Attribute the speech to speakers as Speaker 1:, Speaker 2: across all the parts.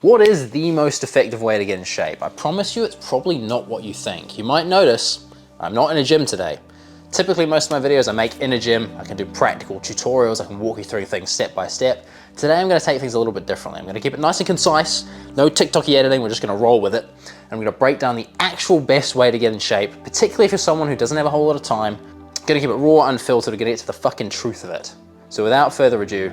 Speaker 1: What is the most effective way to get in shape? I promise you it's probably not what you think. You might notice I'm not in a gym today. Typically most of my videos I make in a gym. I can do practical tutorials, I can walk you through things step by step. Today I'm gonna take things a little bit differently. I'm gonna keep it nice and concise, no TikTok-y editing, we're just gonna roll with it. I'm gonna break down the actual best way to get in shape, particularly if you're someone who doesn't have a whole lot of time. I'm gonna keep it raw, unfiltered, we're gonna get to the fucking truth of it. So without further ado,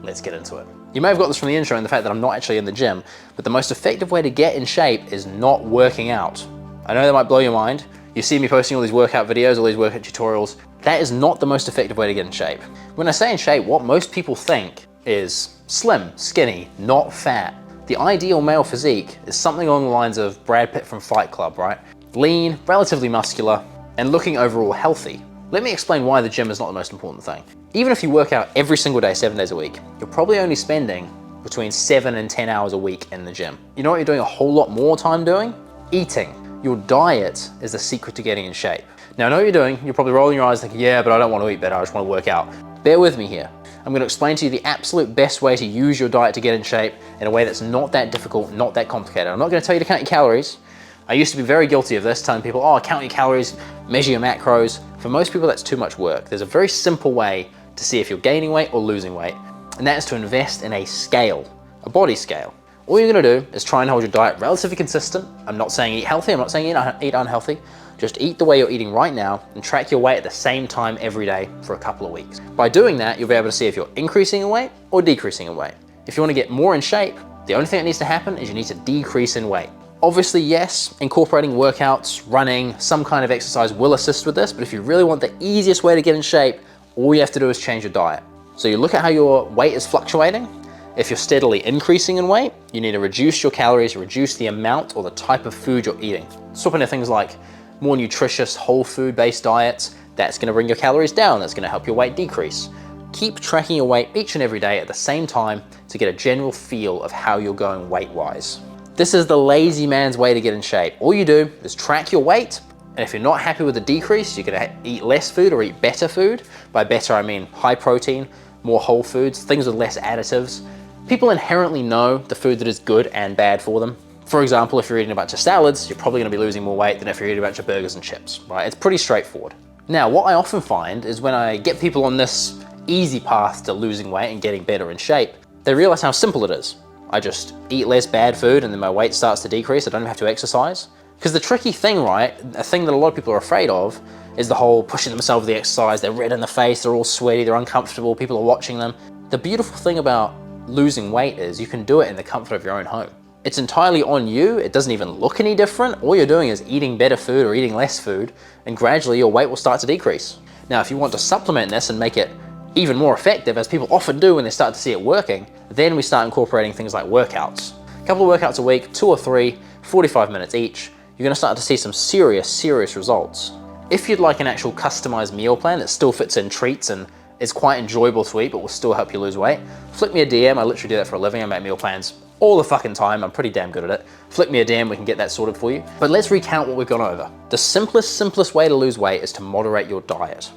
Speaker 1: let's get into it. You may have got this from the intro and the fact that I'm not actually in the gym, but the most effective way to get in shape is not working out. I know that might blow your mind. You see me posting all these workout videos, all these workout tutorials. That is not the most effective way to get in shape. When I say in shape, what most people think is slim, skinny, not fat. The ideal male physique is something along the lines of Brad Pitt from Fight Club, right? Lean, relatively muscular, and looking overall healthy. Let me explain why the gym is not the most important thing. Even if you work out every single day, 7 days a week, you're probably only spending between 7 and 10 hours a week in the gym. You know what you're doing a whole lot more time doing? Eating. Your diet is the secret to getting in shape. Now I know what you're doing. You're probably rolling your eyes thinking, yeah, but I don't want to eat better, I just want to work out. Bear with me here. I'm going to explain to you the absolute best way to use your diet to get in shape in a way that's not that difficult, not that complicated. I'm not going to tell you to count your calories. I used to be very guilty of this, telling people, oh, count your calories, measure your macros. For most people, that's too much work. There's a very simple way to see if you're gaining weight or losing weight, and that is to invest in a scale, a body scale. All you're gonna do is try and hold your diet relatively consistent. I'm not saying eat healthy, I'm not saying eat unhealthy. Just eat the way you're eating right now and track your weight at the same time every day for a couple of weeks. By doing that, you'll be able to see if you're increasing in weight or decreasing in weight. If you wanna get more in shape, the only thing that needs to happen is you need to decrease in weight. Obviously, yes, incorporating workouts, running, some kind of exercise will assist with this, but if you really want the easiest way to get in shape, all you have to do is change your diet. So you look at how your weight is fluctuating. If you're steadily increasing in weight, you need to reduce your calories, reduce the amount or the type of food you're eating. Swap into things like more nutritious, whole food-based diets. That's gonna bring your calories down. That's gonna help your weight decrease. Keep tracking your weight each and every day at the same time to get a general feel of how you're going weight-wise. This is the lazy man's way to get in shape. All you do is track your weight, and if you're not happy with the decrease, you're gonna eat less food or eat better food. By better, I mean high protein, more whole foods, things with less additives. People inherently know the food that is good and bad for them. For example, if you're eating a bunch of salads, you're probably gonna be losing more weight than if you're eating a bunch of burgers and chips, right? It's pretty straightforward. Now, what I often find is when I get people on this easy path to losing weight and getting better in shape, they realize how simple it is. I just eat less bad food and then my weight starts to decrease. I don't even have to exercise. Because the tricky thing, right, a thing that a lot of people are afraid of is the whole pushing themselves with the exercise. They're red in the face, they're all sweaty, they're uncomfortable, people are watching them. The beautiful thing about losing weight is you can do it in the comfort of your own home. It's entirely on you. It doesn't even look any different. All you're doing is eating better food or eating less food, and gradually your weight will start to decrease. Now, if you want to supplement this and make it even more effective, as people often do when they start to see it working, then we start incorporating things like workouts. A couple of workouts a week, 2 or 3, 45 minutes each, you're gonna start to see some serious results. If you'd like an actual customized meal plan that still fits in treats and is quite enjoyable to eat but will still help you lose weight, flick me a DM. I literally do that for a living. I make meal plans all the fucking time. I'm pretty damn good at it. Flick me a DM, we can get that sorted for you. But let's recount what we've gone over. The simplest way to lose weight is to moderate your diet.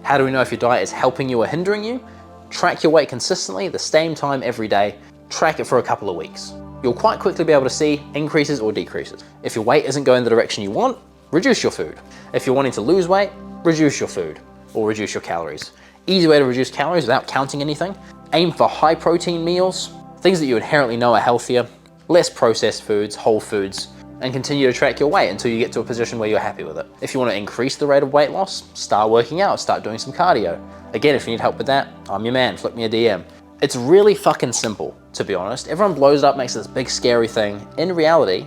Speaker 1: How do we know if your diet is helping you or hindering you? Track your weight consistently, the same time every day. Track it for a couple of weeks. You'll quite quickly be able to see increases or decreases. If your weight isn't going the direction you want, reduce your food. If you're wanting to lose weight, reduce your food or reduce your calories. Easy way to reduce calories without counting anything. Aim for high protein meals, things that you inherently know are healthier, less processed foods, whole foods, and continue to track your weight until you get to a position where you're happy with it. If you want to increase the rate of weight loss, start working out, start doing some cardio. Again, if you need help with that, I'm your man, flick me a DM. It's really fucking simple, to be honest. Everyone blows it up, makes this big scary thing. In reality,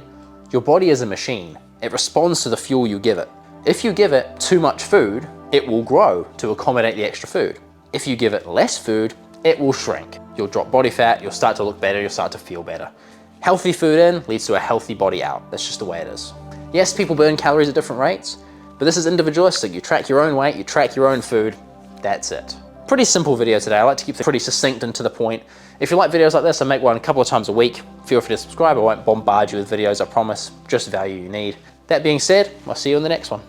Speaker 1: your body is a machine. It responds to the fuel you give it. If you give it too much food, it will grow to accommodate the extra food. If you give it less food, it will shrink. You'll drop body fat, you'll start to look better, you'll start to feel better. Healthy food in leads to a healthy body out. That's just the way it is. Yes, people burn calories at different rates, but this is individualistic. You track your own weight, you track your own food, that's it. Pretty simple video today. I like to keep it pretty succinct and to the point. If you like videos like this, I make one a couple of times a week. Feel free to subscribe. I won't bombard you with videos, I promise. Just value you need. That being said, I'll see you in the next one.